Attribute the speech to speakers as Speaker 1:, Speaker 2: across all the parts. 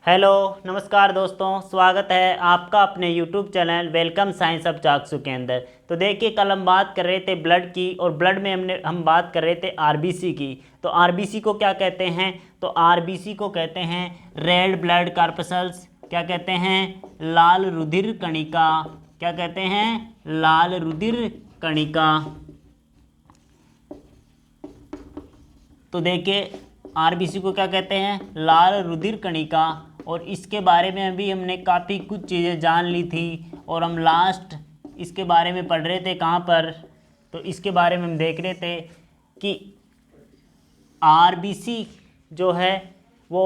Speaker 1: Hello नमस्कार दोस्तों, स्वागत है आपका अपने YouTube channel welcome science of Chakshu के अंदर। तो देखिए, कल हम बात कर रहे थे ब्लड की, और ब्लड में हम बात कर रहे थे आरबीसी की। तो आरबीसी को क्या कहते हैं? तो आरबीसी को कहते हैं रेड ब्लड कॉर्पसल्स। क्या कहते हैं? लाल रुधिर कणिका। क्या कहते हैं? लाल रुधिर कणिका। तो देखिए, आरबीसी को क्या कहते हैं? लाल रुधिर कणिका। और इसके बारे में अभी हमने काफ़ी कुछ चीज़ें जान ली थी, और हम लास्ट इसके बारे में पढ़ रहे थे कहाँ पर? तो इसके बारे में हम देख रहे थे कि आरबीसी जो है वो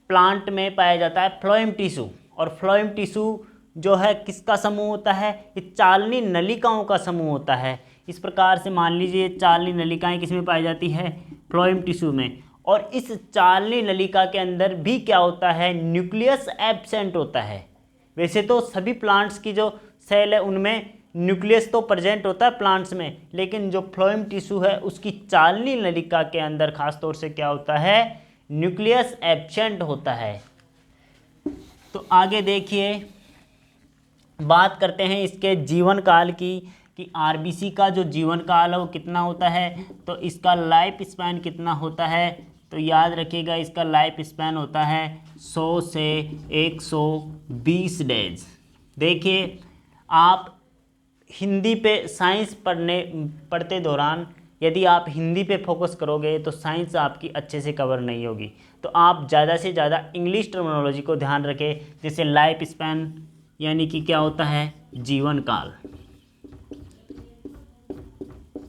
Speaker 1: प्लांट में पाया जाता है फ्लोएम टिश्यू। और फ्लोएम टिश्यू जो है किसका समूह होता है? ये चालनी नलिकाओं का समूह होता है। इस प्रकार से मान लीजिए चालनी नलिकाएं किस में पाई जाती है? फ्लोएम टिश्यू में। और इस चालनी नलिका के अंदर भी क्या होता है? न्यूक्लियस एब्सेंट होता है। वैसे तो सभी प्लांट्स की जो सेल है उनमें न्यूक्लियस तो प्रेजेंट होता है प्लांट्स में, लेकिन जो फ्लोएम टिश्यू है उसकी चालनी नलिका के अंदर खास तौर से क्या होता है? न्यूक्लियस एब्सेंट होता है। तो आगे देखिए, बात करते हैं इसके जीवन काल की कि आरबीसी का जो जीवन काल है वो कितना होता है। तो इसका लाइफ स्पैन कितना होता है? तो याद रखिएगा, इसका लाइफ स्पैन होता है 100 से 120 डेज। देखिए, आप हिंदी पे साइंस पढ़ते दौरान यदि आप हिंदी पे फोकस करोगे तो साइंस आपकी अच्छे से कवर नहीं होगी। तो आप ज़्यादा से ज़्यादा इंग्लिश टर्मिनोलॉजी को ध्यान रखें, जैसे लाइफ स्पैन यानी कि क्या होता है? जीवन काल।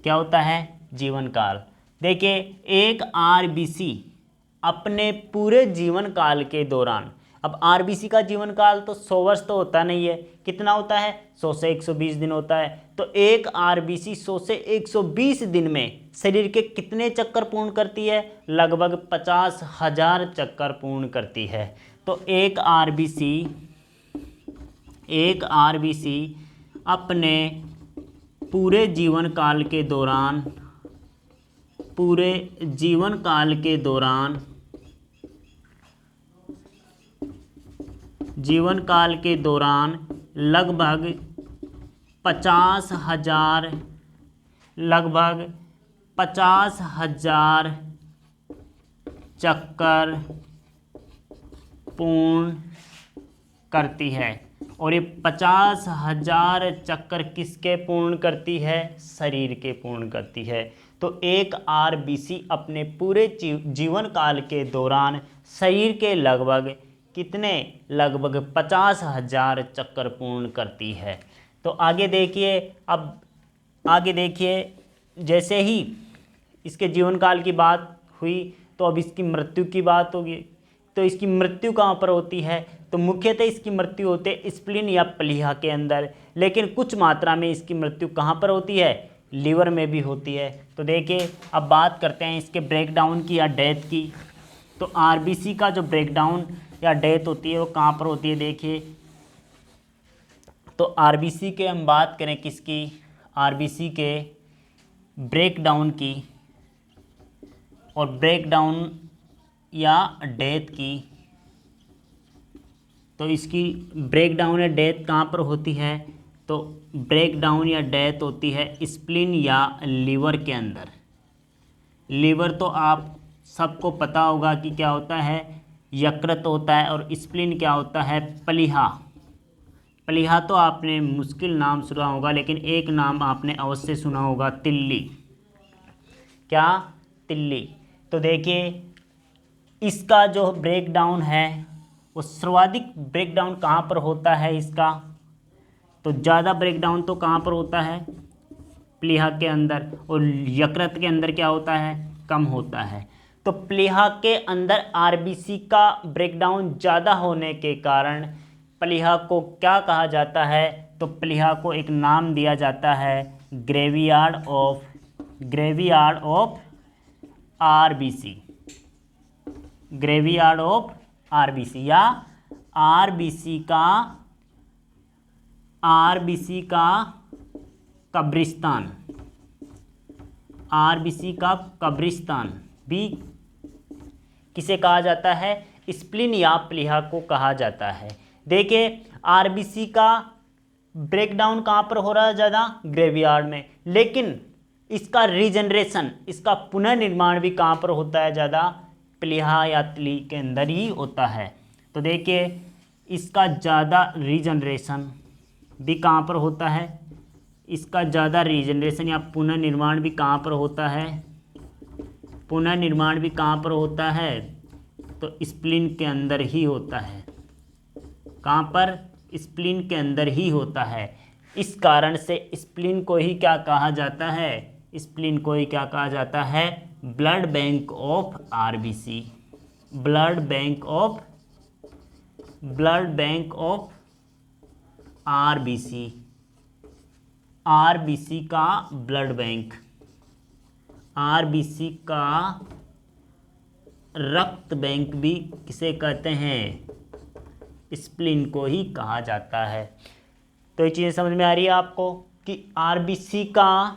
Speaker 1: क्या होता है? जीवन काल। देखिए, एक आरबीसी अपने पूरे जीवन काल के दौरान, अब आरबीसी का जीवन काल तो 100 वर्ष तो होता नहीं है, कितना होता है? 100 से 120 दिन होता है। तो एक आरबीसी 100 से 120 दिन में शरीर के कितने चक्कर पूर्ण करती है? लगभग 50,000 चक्कर पूर्ण करती है। तो एक आरबीसी अपने पूरे जीवन काल के दौरान लगभग 50,000 चक्कर पूर्ण करती है। और ये 50,000 चक्कर किसके पूर्ण करती है? शरीर के पूर्ण करती है। तो एक आरबीसी अपने पूरे जीवन काल के दौरान शरीर के लगभग 50,000 चक्कर पूर्ण करती है। तो आगे देखिए, अब आगे देखिए, जैसे ही इसके जीवन काल की बात हुई तो अब इसकी मृत्यु की बात होगी। तो इसकी मृत्यु कहाँ पर होती है? तो मुख्यतः इसकी मृत्यु होती है स्प्लीन या प्लीहा के अंदर, लेकिन कुछ मात्रा में इसकी मृत्यु कहाँ पर होती है? लीवर में भी होती है। तो देखिए, अब बात करते हैं इसके ब्रेकडाउन की या डेथ की। तो आरबीसी का जो ब्रेकडाउन या डेथ होती है वो कहाँ पर होती है? देखिए, तो आरबीसी के हम बात करें किसकी? आरबीसी के ब्रेकडाउन की, और ब्रेकडाउन या डेथ की। तो इसकी ब्रेकडाउन या डेथ कहाँ पर होती है? तो ब्रेकडाउन या डेथ होती है स्प्लीन या लीवर के अंदर। लीवर तो आप सबको पता होगा कि क्या होता है? यकृत होता है। और स्प्लीन क्या होता है? प्लीहा। प्लीहा तो आपने मुश्किल नाम सुना होगा, लेकिन एक नाम आपने अवश्य सुना होगा, तिल्ली। क्या? तिल्ली। तो देखिए, इसका जो ब्रेकडाउन है वो सर्वाधिक ब्रेकडाउन कहाँ पर होता है इसका? तो ज़्यादा ब्रेकडाउन तो कहाँ पर होता है? प्लीहा के अंदर। और यकृत के अंदर क्या होता है? कम होता है। तो प्लीहा के अंदर आरबीसी का ब्रेकडाउन ज़्यादा होने के कारण प्लीहा को क्या कहा जाता है? तो प्लीहा को एक नाम दिया जाता है graveyard of RBC. Graveyard of RBC या आरबीसी का कब्रिस्तान। आरबीसी का कब्रिस्तान भी किसे कहा जाता है? स्प्लीन या प्लीहा को कहा जाता है। देखिए आरबीसी का ब्रेकडाउन कहाँ पर हो रहा है ज़्यादा, ग्रेवयार्ड में, लेकिन इसका रीजनरेशन, इसका पुनर्निर्माण भी कहाँ पर होता है ज़्यादा, प्लीहा या तली के अंदर ही होता है। तो देखिए इसका ज़्यादा रीजनरेशन भी कहाँ पर होता है, इसका ज़्यादा रीजनरेशन या पुनर्निर्माण भी कहाँ पर होता है, पुनर्निर्माण भी कहाँ पर होता है, तो स्प्लीन के अंदर ही होता है। कहाँ पर, स्प्लीन के अंदर ही होता है। इस कारण से स्प्लीन को ही क्या कहा जाता है, स्प्लीन को ही क्या कहा जाता है, blood bank of RBC, blood bank of RBC, RBC का ब्लड बैंक, आरबीसी का रक्त बैंक भी किसे कहते हैं, स्प्लीन को ही कहा जाता है। तो ये चीज़ें समझ में आ रही है आपको कि आरबीसी का,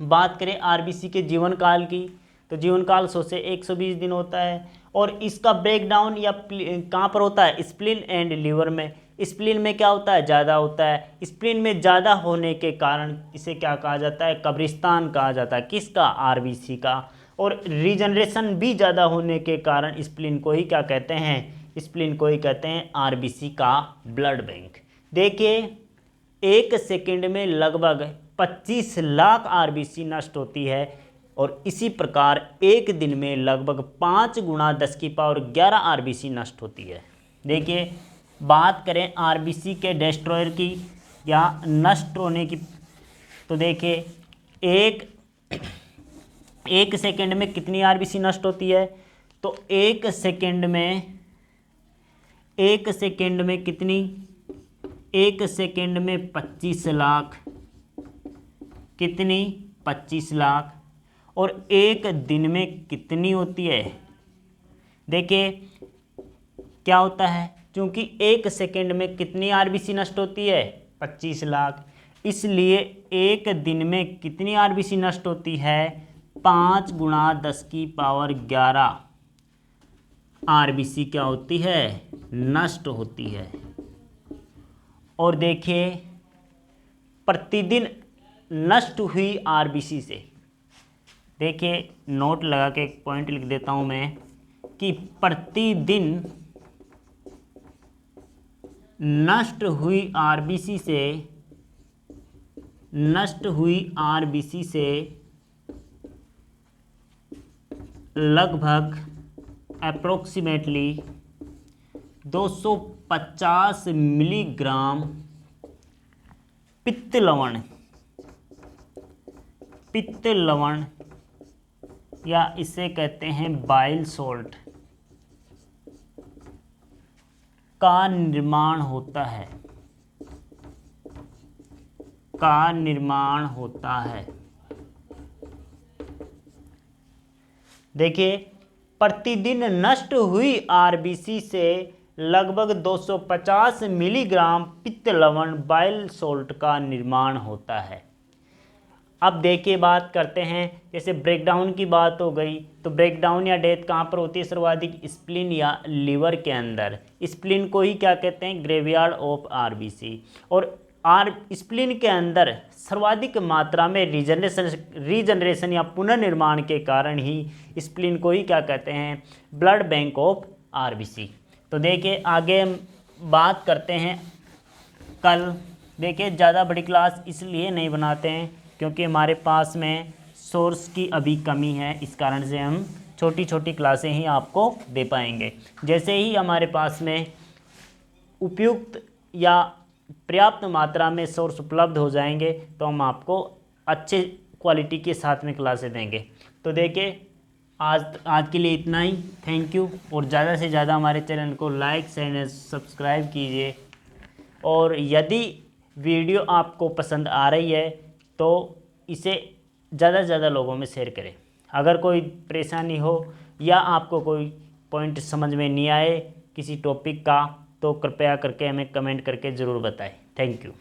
Speaker 1: बात करें आरबीसी के जीवन काल की, तो जीवन काल 100 से 120 दिन होता है। और इसका ब्रेकडाउन या कहाँ पर होता है, स्प्लीन एंड लीवर में। स्प्लीन में क्या होता है, ज़्यादा होता है। स्प्लीन में ज़्यादा होने के कारण इसे क्या कहा जाता है, कब्रिस्तान कहा जाता है, किसका, आरबीसी का। और रीजनरेशन भी ज़्यादा होने के कारण स्प्लीन को ही क्या कहते हैं, स्प्लीन को ही कहते हैं आरबीसी का ब्लड बैंक। देखिए 1 सेकंड में लगभग 25 लाख आरबीसी नष्ट होती है, और इसी प्रकार एक दिन में लगभग 5 गुणा 10 की पावर 11 आरबीसी नष्ट होती है। देखिए बात करें आरबीसी के डिस्ट्रॉयर की या नष्ट होने की, तो देखिए एक सेकंड में कितनी आरबीसी नष्ट होती है, तो एक सेकंड में कितनी, एक सेकंड में 25 लाख, कितनी, 25 लाख। और एक दिन में कितनी होती है, देखिए क्या होता है, क्योंकि एक सेकंड में कितनी आरबीसी नष्ट होती है, 25 लाख, इसलिए एक दिन में कितनी आरबीसी नष्ट होती है, 5 गुणा 10 की पावर 11 आरबीसी क्या होती है, नष्ट होती है। और देखिए प्रतिदिन नष्ट हुई आरबीसी से, देखिए नोट लगा के एक पॉइंट लिख देता हूं मैं कि प्रतिदिन नष्ट हुई आरबीसी से लगभग अप्रोक्सीमेटली 250 मिलीग्राम पित्त लवण या इसे कहते हैं बाइल सोल्ट का निर्माण होता है। देखिए प्रतिदिन नष्ट हुई आरबीसी से लगभग 250 मिलीग्राम पित्त लवण बाइल सोल्ट का निर्माण होता है। अब देखिए बात करते हैं, जैसे ब्रेकडाउन की बात हो गई, तो ब्रेकडाउन या डेथ कहाँ पर होती है सर्वाधिक, स्प्लीन या लीवर के अंदर। स्प्लीन को ही क्या कहते हैं, ग्रेवयार्ड ऑफ आरबीसी। और स्प्लीन के अंदर सर्वाधिक मात्रा में रीजनरेशन या पुनर्निर्माण के कारण ही स्प्लीन को ही क्या कहते हैं, ब्लड बैंक ऑफ आरबीसी। तो देखिए आगे हम बात करते हैं कल। देखिए ज़्यादा बड़ी क्लास इसलिए नहीं बनाते हैं क्योंकि हमारे पास में सोर्स की अभी कमी है, इस कारण से हम छोटी छोटी क्लासें ही आपको दे पाएंगे। जैसे ही हमारे पास में उपयुक्त या पर्याप्त मात्रा में सोर्स उपलब्ध हो जाएंगे तो हम आपको अच्छे क्वालिटी के साथ में क्लासें देंगे। तो देखिए आज के लिए इतना ही, थैंक यू। और ज़्यादा से ज़्यादा हमारे चैनल को लाइक शेयर सब्सक्राइब कीजिए। और यदि वीडियो आपको पसंद आ रही है तो इसे ज़्यादा से ज़्यादा लोगों में शेयर करें। अगर कोई परेशानी हो या आपको कोई पॉइंट समझ में नहीं आए किसी टॉपिक का, तो कृपया करके हमें कमेंट करके ज़रूर बताएं। Thank you.